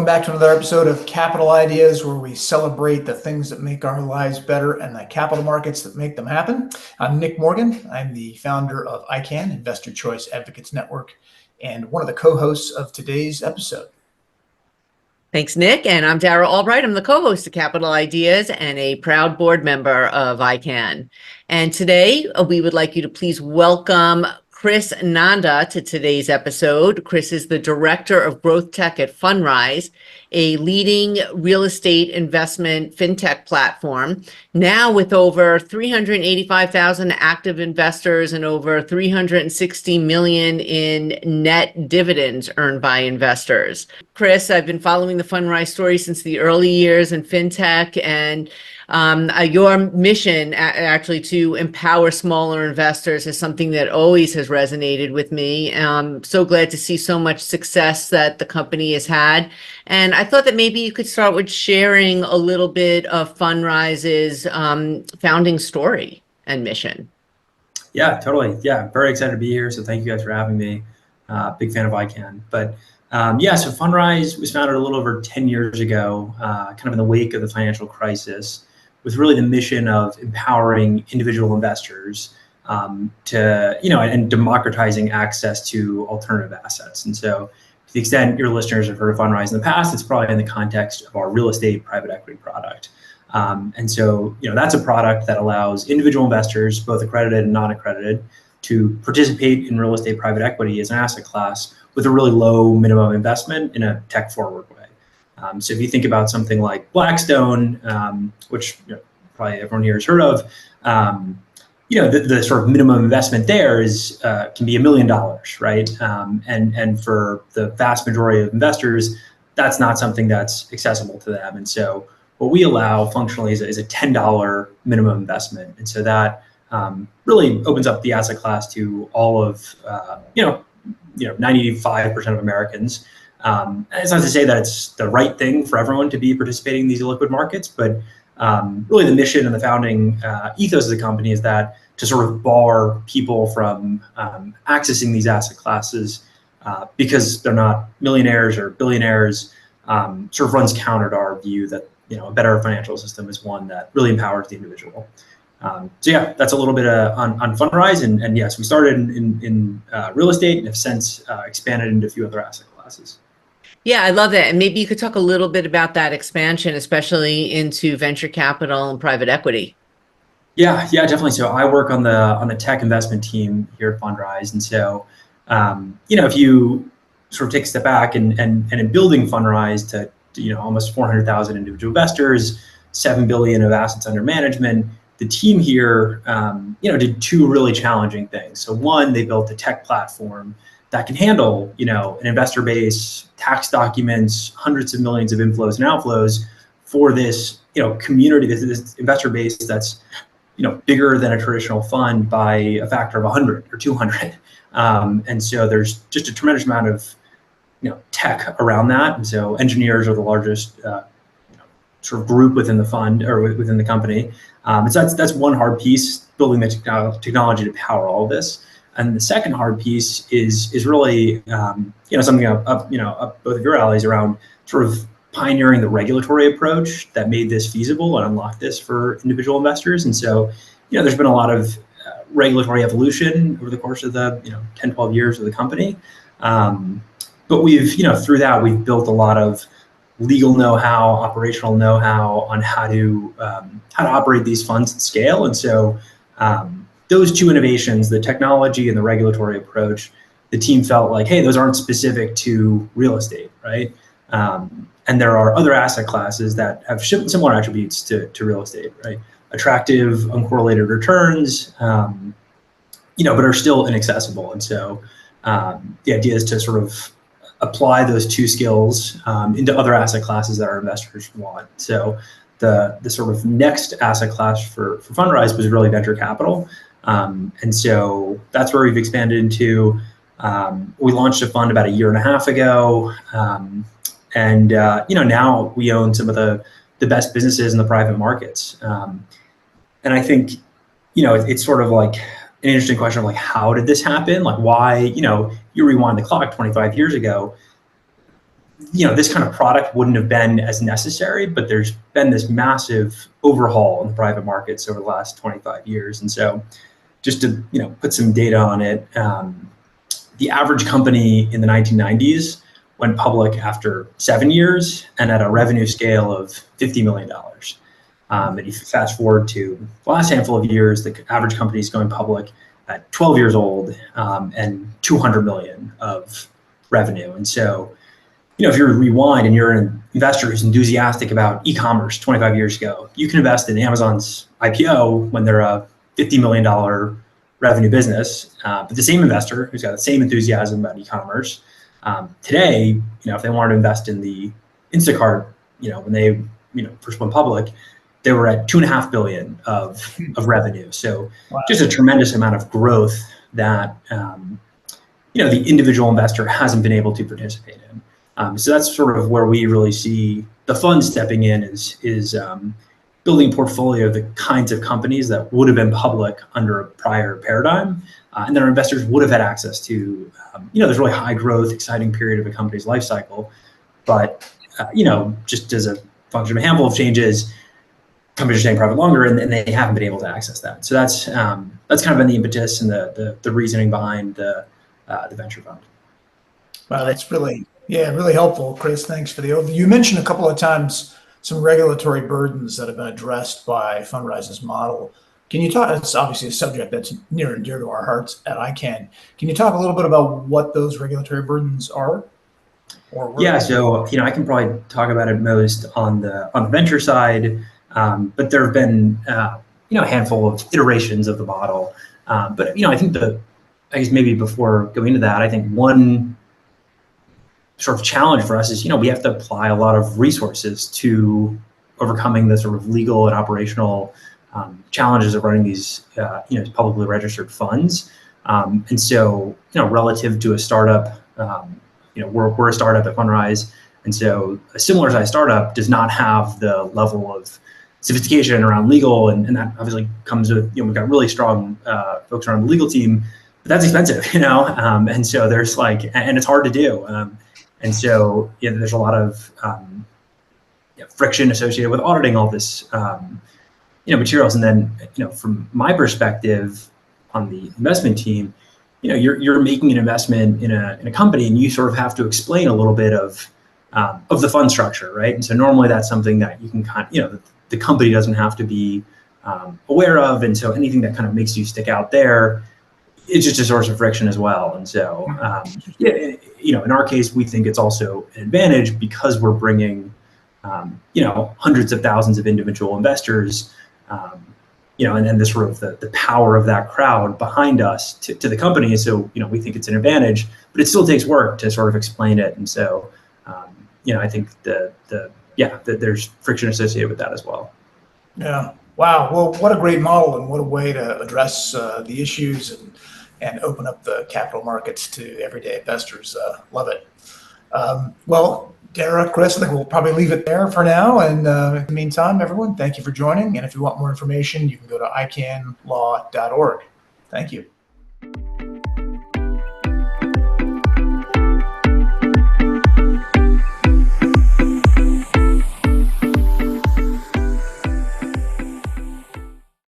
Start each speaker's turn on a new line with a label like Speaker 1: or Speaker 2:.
Speaker 1: Welcome back to another episode of Capital Ideas, where we celebrate the things that make our lives better and the capital markets that make them happen. I'm Nick Morgan. I'm the founder of ICAN, Investor Choice Advocates Network, and one of the co-hosts of today's episode.
Speaker 2: Thanks, Nick. And I'm Dara Albright. I'm the co-host of Capital Ideas and a proud board member of ICAN. And today we would like you to please welcome Chris Nanda to today's episode. Chris is the Director of Growth Tech at Fundrise, a leading real estate investment fintech platform, now with over 385,000 active investors and over 360 million in net dividends earned by investors. Chris, I've been following the Fundrise story since the early years in fintech, and your mission actually to empower smaller investors is something that always has resonated with me. I'm so glad to see so much success that the company has had. And I thought that maybe you could start with sharing a little bit of Fundrise's founding story and mission.
Speaker 3: Yeah, totally. Yeah, very excited to be here. So thank you guys for having me. Big fan of ICAN. But so Fundrise was founded a little over 10 years ago, kind of in the wake of the financial crisis, with really the mission of empowering individual investors and democratizing access to alternative assets. And so to the extent your listeners have heard of Fundrise in the past, it's probably in the context of our real estate private equity product. That's a product that allows individual investors, both accredited and non-accredited, to participate in real estate private equity as an asset class with a really low minimum investment in a tech-forward way. So if you think about something like Blackstone, which probably everyone here has heard of, the sort of minimum investment there is can be $1 million, right? And for the vast majority of investors, that's not something that's accessible to them. And so what we allow functionally is a $10 minimum investment, and so that really opens up the asset class to all of 95% of Americans. It's not to say that it's the right thing for everyone to be participating in these illiquid markets, but really the mission and the founding ethos of the company is that to sort of bar people from accessing these asset classes because they're not millionaires or billionaires, sort of runs counter to our view that a better financial system is one that really empowers the individual. That's a little bit on Fundrise, and yes, we started in real estate and have since expanded into a few other asset classes.
Speaker 2: Yeah, I love that. And maybe you could talk a little bit about that expansion, especially into venture capital and private equity.
Speaker 3: Yeah, definitely. So I work on the tech investment team here at Fundrise, and so if you sort of take a step back and in building Fundrise to almost 400,000 individual investors, 7 billion of assets under management, the team here did two really challenging things. So one, they built a tech platform that can handle an investor base, tax documents, hundreds of millions of inflows and outflows for this community, this investor base that's bigger than a traditional fund by a factor of 100 or 200. And so there's just a tremendous amount of tech around that. And so engineers are the largest sort of group within the fund or within the company. And so that's one hard piece, building the technology to power all of this. And the second hard piece is really something up both of your alleys around sort of pioneering the regulatory approach that made this feasible and unlocked this for individual investors. And so there's been a lot of regulatory evolution over the course of the 10, 12 years of the company. But we've through that we've built a lot of legal know-how, operational know-how on how to operate these funds at scale. And so those two innovations, the technology and the regulatory approach, the team felt like, hey, those aren't specific to real estate, right? And there are other asset classes that have similar attributes to real estate, right? Attractive, uncorrelated returns, but are still inaccessible. And so the idea is to sort of apply those two skills into other asset classes that our investors want. So the sort of next asset class for Fundrise was really venture capital. And so that's where we've expanded into. We launched a fund about 1.5 years ago. Now we own some of the best businesses in the private markets. And I think, it's sort of like an interesting question of like, how did this happen? Like why, you rewind the clock 25 years ago, this kind of product wouldn't have been as necessary, but there's been this massive overhaul in the private markets over the last 25 years. And so just to, put some data on it, the average company in the 1990s went public after 7 years and at a revenue scale of $50 million. And if you fast forward to the last handful of years, the average company is going public at 12 years old and 200 million of revenue. And so, if you rewind and you're an investor who's enthusiastic about e-commerce 25 years ago, you can invest in Amazon's IPO when they're a $50 million revenue business. But the same investor who's got the same enthusiasm about e-commerce today, if they wanted to invest in the Instacart, when they, first went public, they were at 2.5 billion of revenue. So just a tremendous amount of growth that, the individual investor hasn't been able to participate in. So that's sort of where we really see the fund stepping in is building a portfolio of the kinds of companies that would have been public under a prior paradigm, and that our investors would have had access to. There's really high growth, exciting period of a company's life cycle, but just as a function of a handful of changes, companies are staying private longer, and they haven't been able to access that. So that's kind of been the impetus and the reasoning behind the venture fund.
Speaker 1: Wow, that's really helpful, Chris. Thanks for the overview. You mentioned a couple of times some regulatory burdens that have been addressed by Fundrise's model. Can you talk? It's obviously a subject that's near and dear to our hearts at ICAN. Can you talk a little bit about what those regulatory burdens are?
Speaker 3: Yeah, so I can probably talk about it most on the venture side, but there have been a handful of iterations of the model. But I think I guess maybe before going into that, I think one sort of challenge for us is, we have to apply a lot of resources to overcoming the sort of legal and operational challenges of running these, publicly registered funds. And so, relative to a startup, we're a startup at Fundrise. And so a similar size startup does not have the level of sophistication around legal. And that obviously comes with, we've got really strong folks around the legal team, but that's expensive, and so there's and it's hard to do. And so there's a lot of friction associated with auditing all this, materials. And then, from my perspective on the investment team, you're making an investment in a company, and you sort of have to explain a little bit of the fund structure, right? And so normally that's something that you can the company doesn't have to be aware of, and so anything that kind of makes you stick out there, it's just a source of friction as well. And so, in our case, we think it's also an advantage because we're bringing, hundreds of thousands of individual investors, and then the sort of the power of that crowd behind us to the company. So, we think it's an advantage, but it still takes work to sort of explain it. And so, I think that there's friction associated with that as well.
Speaker 1: Yeah. Wow. Well, what a great model, and what a way to address the issues and open up the capital markets to everyday investors. Love it. Well, Dara, Chris, I think we'll probably leave it there for now. And in the meantime, everyone, thank you for joining. And if you want more information, you can go to icanlaw.org. Thank you.